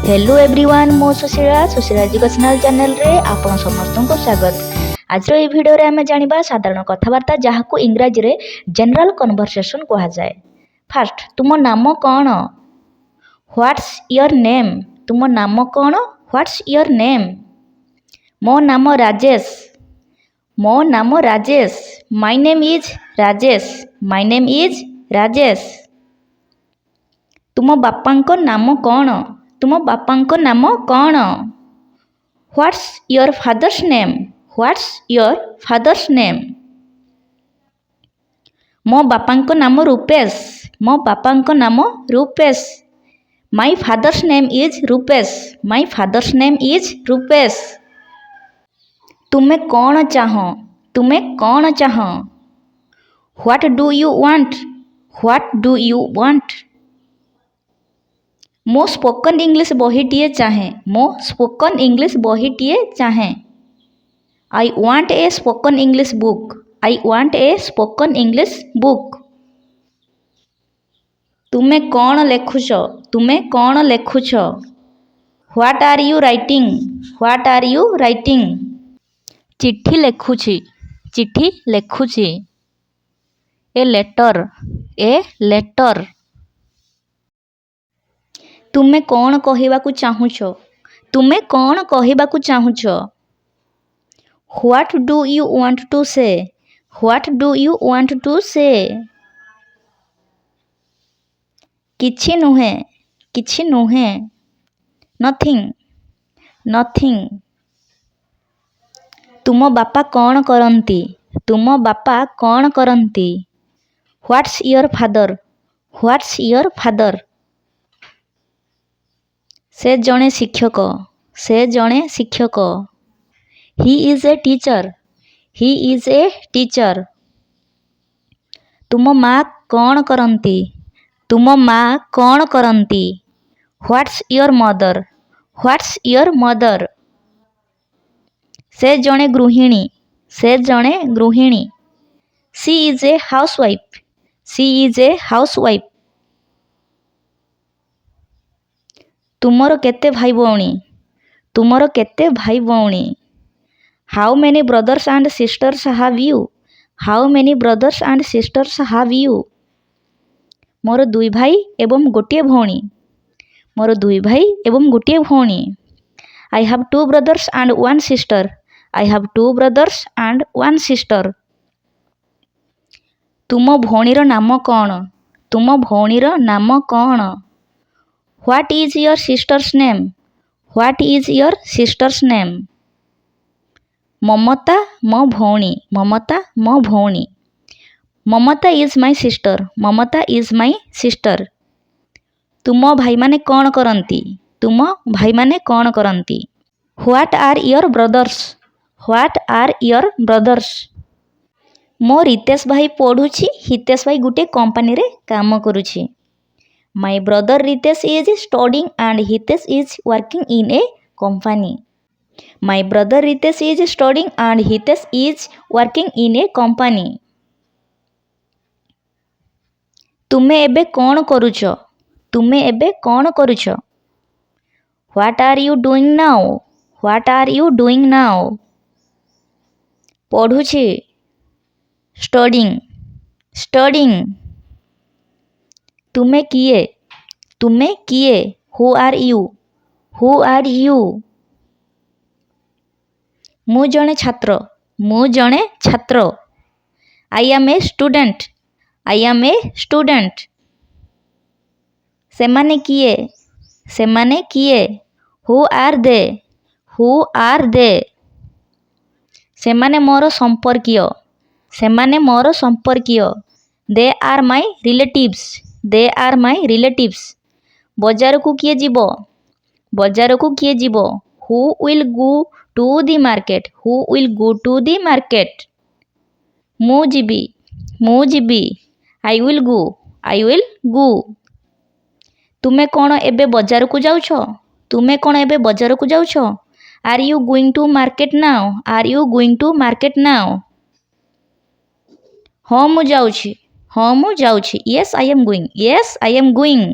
Hello everyone मो Sushila educational channel रे आपण समस्त को स्वागत। आज ये वीडियो रे आमे जानिबा साधारण कथबार्ता जहाको इंग्रजी रे जनरल कन्वर्सेशन कहा जाए। फास्ट तुम नाम कौन? What's your name? तुम नाम कौन? What's your name? मो नाम राजेश। मो नाम Rajesh. My name is Rajesh. My name is Rajesh. तुम बापांको नाम कौन? तुम बापांको नाम कौन? What's your father's name? What's your father's name? मो बापांको नाम रूपेश। मो बापांको नाम Rupesh. My father's name is Rupesh. My father's name is Rupesh. तुमे कौन चाह? तुमे कौन चाह? What do you want? What do you want? मो स्पोकन इंग्लिश बहीटीए चाहे। मो स्पोकन इंग्लिश बहीटीए चाहे। I want a spoken English book. I want a spoken English book. तुमे कौन लेखुछ? तुमे कौन लेखुछ? What are you writing? What are you writing? चिट्ठी लेखुछि। चिट्ठी लेखुछि। A letter. A letter. तुमे कौन कहिबाकु चाहुछ? तुमे कौन कहिबाकु चाहुछ? What do you want to say? What do you want to say? किछि नुहे। किछि नुहे। नथिंग। नथिंग। तुम बापा कौन करंती? तुम बापा कौन करंती? What's your father? What's your father? से जणे शिक्षक। से जणे शिक्षक। He is a teacher. He is a teacher. तुम माँ कौन करंती? तुम माँ कौन करंती? What's your mother? What's your mother? से जणे गृहिणी। से जणे गृहिणी। She is a housewife. She is a housewife. तुमर केते भाई भौणी? तुमर केते भाई भौणी? How many brothers and sisters have you? How many brothers and sisters have you? मोर दुई भाई एवं गोटे भौणी। मोर दुई भाई एवं गोटे भौणी। I have two brothers and one sister. I have two brothers and one sister. तुम भौणीर नाम कौन? तुम भौणीर नाम कौन? What is your sister's name? What is your sister's name? Mamata मो भौणी। ममता मो भौणी। Mamata is my sister. Mamata is my sister. तुम भाई माने कौन करंती? तुम भाई माने कौन करंती? What are your brothers? What are your brothers? मो रितेश भाई पढ़ुछि। हितेश भाई गुटे कंपनी रे काम करुछि। My brother Ritesh is studying and Hitesh is working in a company. My brother Ritesh is studying and Hitesh is working in a company. तुमे एबे कौन करुछ? तुमे एबे कौन करुछ? What are you doing now? What are you doing now? पढ़ुछि। Studying. Studying. तुमे किए? तुमे किए? Who are you? Who are you? मु जणे छात्र। मु जणे छात्र। I am a student. I am a student. सेमाने किए? सेमाने किए? Who are they? Who are they? सेमाने मोर संपर्कीय। सेमाने मोर संपर्कीय। They are my relatives. They are my relatives. बजार को किए जीवो? बजार को किए जीवो? Who will go to the market? Who will go to the market? मु जीबी। मु GB. I will go. I will go. तुमे कौन एबे बजार को जाउछ? तुमे कौन एबे बजार को जाउछ? Are you going to market now? Are you going to market now? हाँ मु जाउछि। हाँ मु जाउछि। Yes I am going. Yes I am going.